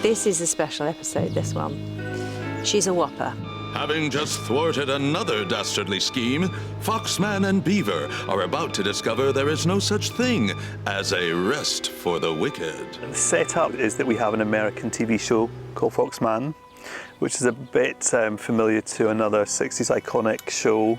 This is a special episode, this one. She's a whopper. Having just thwarted another dastardly scheme, Foxman and Beaver are about to discover there is no such thing as a rest for the wicked. The setup is that we have an American TV show called Foxman, which is a bit familiar to another 60s iconic show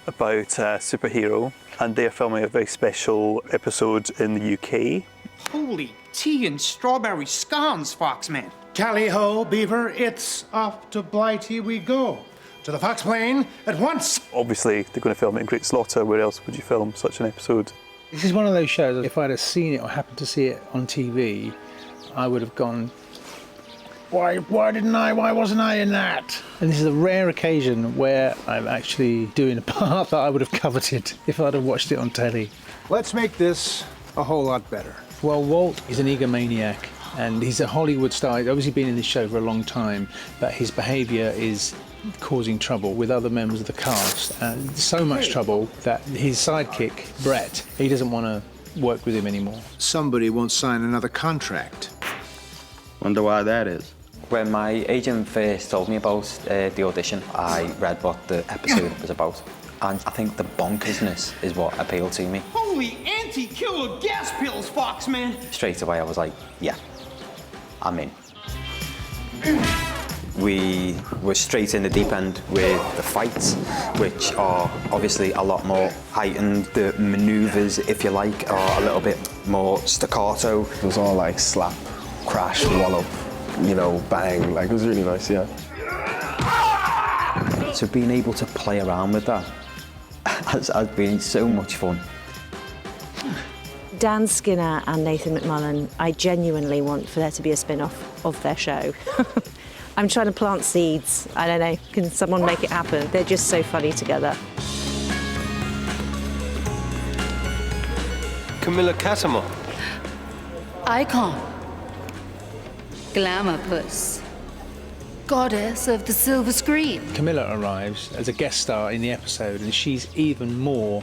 about a superhero, and they're filming a very special episode in the UK. Holy tea and strawberry scones, Foxman. Tally-ho, Beaver, it's off to Blighty we go. To the Fox Plain at once. Obviously, they're going to film it in Great Slaughter. Where else would you film such an episode? This is one of those shows, if I'd have seen it or happened to see it on TV, I would have gone, why wasn't I in that? And this is a rare occasion where I'm actually doing a part that I would have coveted if I'd have watched it on telly. Let's make this a whole lot better. Well, Walt is an egomaniac, and he's a Hollywood star. He's obviously been in this show for a long time, but his behaviour is causing trouble with other members of the cast. So much trouble that his sidekick, Brett, he doesn't want to work with him anymore. Somebody won't sign another contract. Wonder why that is. When my agent first told me about the audition, I read what the episode was about. And I think the bonkersness is what appealed to me. Holy anti-killer gas pills, Foxman. Straight away, I was like, yeah, I'm in. We were straight in the deep end with the fights, which are obviously a lot more heightened. The manoeuvres, if you like, are a little bit more staccato. It was all like slap, crash, wallop, you know, bang. Like, it was really nice, yeah. So being able to play around with that has been so much fun. Dan Skinner and Nathan McMullen, I genuinely want for there to be a spin-off of their show. I'm trying to plant seeds. I don't know, can someone make it happen? They're just so funny together. Camilla Catamor. Icon. Glamour puss. Goddess of the silver screen. Camilla arrives as a guest star in the episode, and she's even more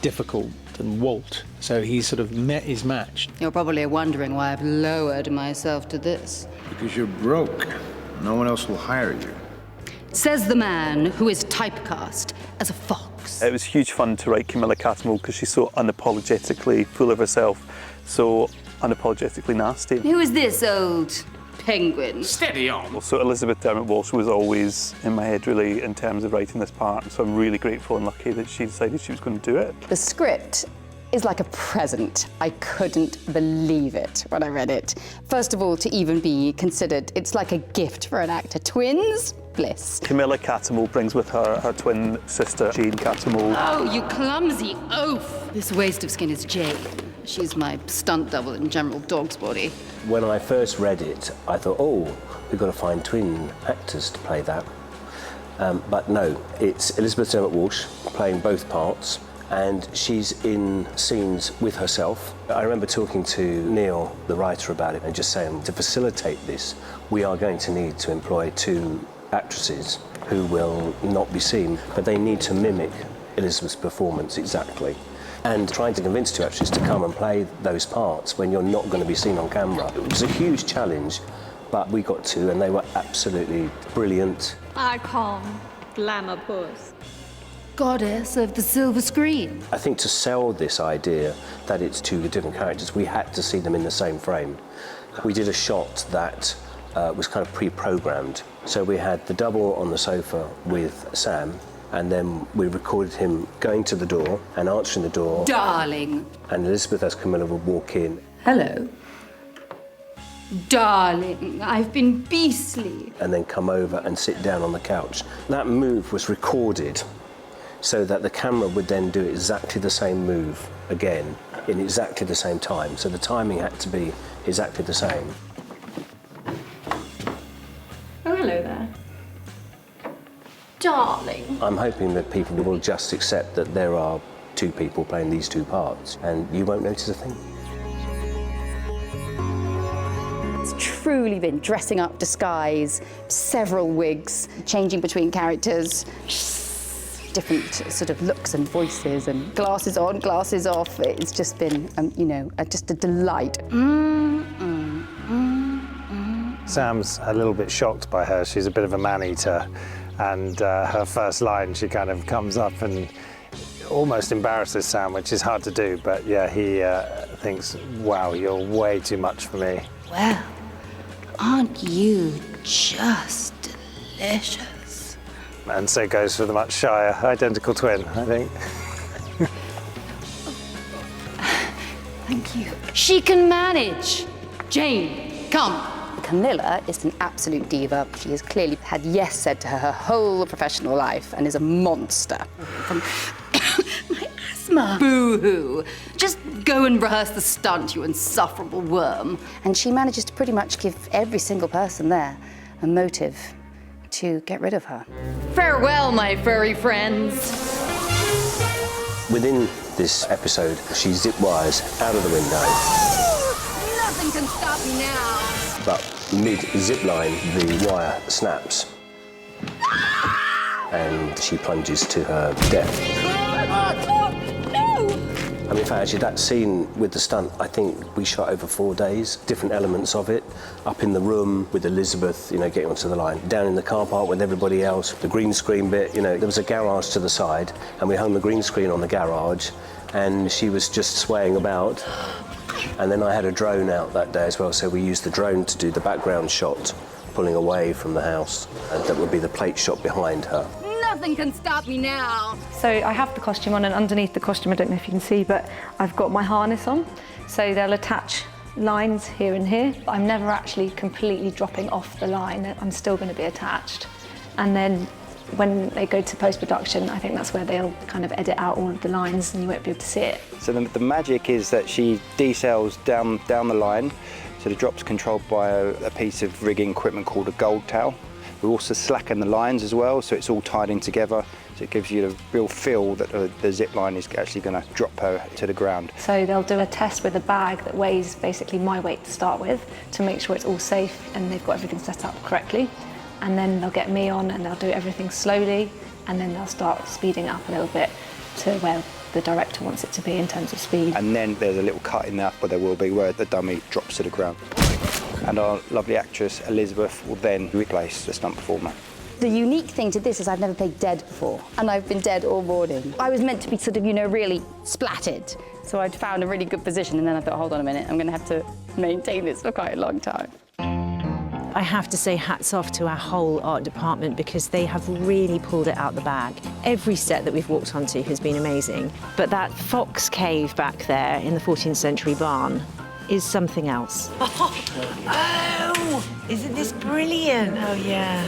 difficult than Walt. So he's sort of met his match. You're probably wondering why I've lowered myself to this. Because you're broke. No one else will hire you. Says the man who is typecast as a fox. It was huge fun to write Camilla Catamol because she's so unapologetically full of herself, so unapologetically nasty. Who is this old penguin? Steady on. So Elizabeth Dermot-Walsh was always in my head, really, in terms of writing this part, so I'm really grateful and lucky that she decided she was going to do it. The script is like a present. I couldn't believe it when I read it. First of all, to even be considered, it's like a gift for an actor. Twins? Bliss. Camilla Catamol brings with her her twin sister, Jane Catamol. Oh, you clumsy oaf! This waste of skin is Jane. She's my stunt double in General Dog's Body. When I first read it, I thought, oh, we've got to find twin actors to play that. But no, it's Elizabeth Dermot-Walsh playing both parts, and she's in scenes with herself. I remember talking to Neil, the writer, about it, and just saying, to facilitate this, we are going to need to employ two actresses who will not be seen, but they need to mimic Elizabeth's performance exactly. And trying to convince two actresses to come and play those parts when you're not going to be seen on camera. It was a huge challenge, but we got to, and they were absolutely brilliant. Icon. Glamour puss. Goddess of the silver screen. I think to sell this idea that it's two different characters, we had to see them in the same frame. We did a shot that was kind of pre-programmed. So we had the double on the sofa with Sam, and then we recorded him going to the door and answering the door. Darling. And Elizabeth as Camilla would walk in. Hello. Darling, I've been beastly. And then come over and sit down on the couch. That move was recorded so that the camera would then do exactly the same move again in exactly the same time. So the timing had to be exactly the same. Oh, hello there. Darling. I'm hoping that people will just accept that there are two people playing these two parts, and you won't notice a thing. It's truly been dressing up, disguise, several wigs, changing between characters, different sort of looks and voices, and glasses on, glasses off. It's just been, you know, just a delight. Sam's a little bit shocked by her. She's a bit of a man-eater, and her first line, she kind of comes up and almost embarrasses Sam, which is hard to do, but yeah, he thinks, wow, you're way too much for me. Well, aren't you just delicious? And so goes for the much shyer identical twin, I think. Thank you. She can manage. Jane, come. Camilla is an absolute diva. She has clearly had yes said to her whole professional life and is a monster. From my asthma. Boo-hoo. Just go and rehearse the stunt, you insufferable worm. And she manages to pretty much give every single person there a motive to get rid of her. Farewell, my furry friends. Within this episode, she zip wires out of the window. Nothing can stop me now. But mid-zip line, the wire snaps. And she plunges to her death. No! I mean, in fact, actually, that scene with the stunt, I think we shot over 4 days, different elements of it. Up in the room with Elizabeth, you know, getting onto the line. Down in the car park with everybody else, the green screen bit, you know, there was a garage to the side, and we hung the green screen on the garage, and she was just swaying about. And then I had a drone out that day as well, so we used the drone to do the background shot, pulling away from the house. And that would be the plate shot behind her. Nothing can stop me now. So I have the costume on, and underneath the costume, I don't know if you can see, but I've got my harness on. So they'll attach lines here and here. But I'm never actually completely dropping off the line. I'm still going to be attached. And then when they go to post-production, I think that's where they'll kind of edit out all of the lines and you won't be able to see it. So the magic is that she decels down the line. So the drop's controlled by a piece of rigging equipment called a gold towel. We also slacken the lines as well, so it's all tied in together. So it gives you the real feel that the zip line is actually going to drop her to the ground. So they'll do a test with a bag that weighs basically my weight to start with to make sure it's all safe and they've got everything set up correctly. And then they'll get me on and they'll do everything slowly, and then they'll start speeding up a little bit to where the director wants it to be in terms of speed. And then there's a little cut in there, where there will be, where the dummy drops to the ground. And our lovely actress, Elizabeth, will then replace the stunt performer. The unique thing to this is I've never played dead before, and I've been dead all morning. I was meant to be sort of, you know, really splattered. So I'd found a really good position, and then I thought, hold on a minute, I'm going to have to maintain this for quite a long time. I have to say hats off to our whole art department because they have really pulled it out the bag. Every set that we've walked onto has been amazing, but that fox cave back there in the 14th century barn is something else. Oh, isn't this brilliant? Oh, yeah.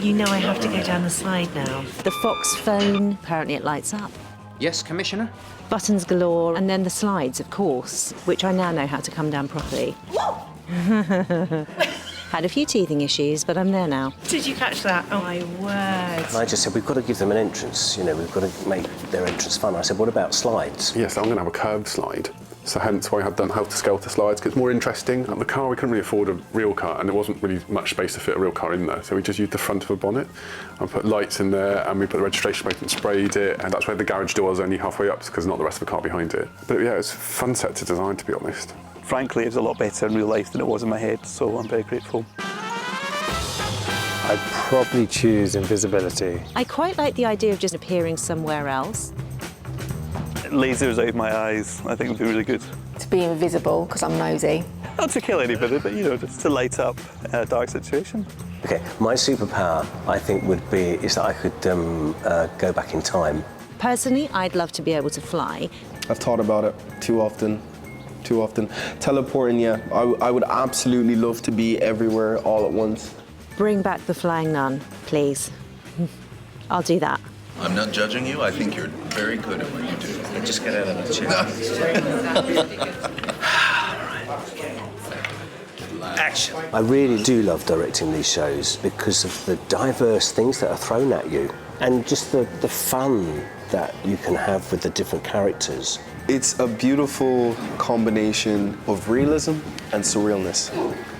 You know I have to go down the slide now. The fox phone, apparently it lights up. Yes, Commissioner? Buttons galore, and then the slides, of course, which I now know how to come down properly. Had a few teething issues, but I'm there now. Did you catch that? Oh, my word. And I just said, we've got to give them an entrance, you know, we've got to make their entrance fun. I said, what about slides? Yes, I'm going to have a curved slide. So hence why I've done helter-skelter slides, because it's more interesting. At the car, we couldn't really afford a real car, and there wasn't really much space to fit a real car in there. So we just used the front of a bonnet and put lights in there, and we put the registration plate and sprayed it, and that's where the garage door was only halfway up, because not the rest of the car behind it. But yeah, it's a fun set to design, to be honest. Frankly, it was a lot better in real life than it was in my head, so I'm very grateful. I'd probably choose invisibility. I quite like the idea of just appearing somewhere else. Lasers out of my eyes, I think would be really good. To be invisible, because I'm nosy. Not to kill anybody, but, you know, just to light up a dark situation. Okay, my superpower, I think, is that I could go back in time. Personally, I'd love to be able to fly. I've thought about it too often. Teleporting, yeah. I would absolutely love to be everywhere all at once. Bring back the flying nun, please. I'll do that. I'm not judging you. I think you're very good at what you do. Just get out of the chair. Action. I really do love directing these shows because of the diverse things that are thrown at you and just the fun that you can have with the different characters. It's a beautiful combination of realism and surrealness.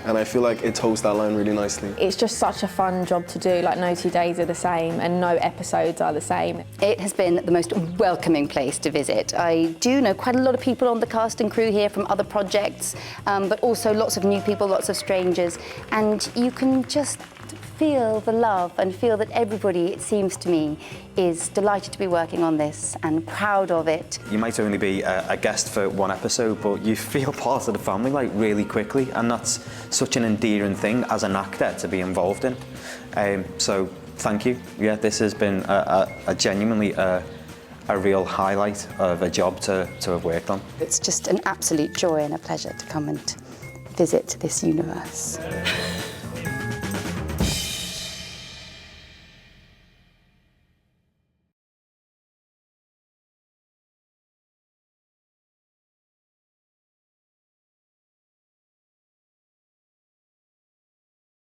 and I feel like it toes that line really nicely. It's just such a fun job to do, like no 2 days are the same and no episodes are the same. It has been the most welcoming place to visit. I do know quite a lot of people on the cast and crew here from other projects, but also lots of new people, lots of strangers, and you can just feel the love and feel that everybody, it seems to me, is delighted to be working on this and proud of it. You might only be a guest for 1 episode, but you feel part of the family like really quickly, and that's such an endearing thing as an actor to be involved in. So thank you. Yeah, this has been a genuinely a real highlight of a job to have worked on. It's just an absolute joy and a pleasure to come and visit this universe.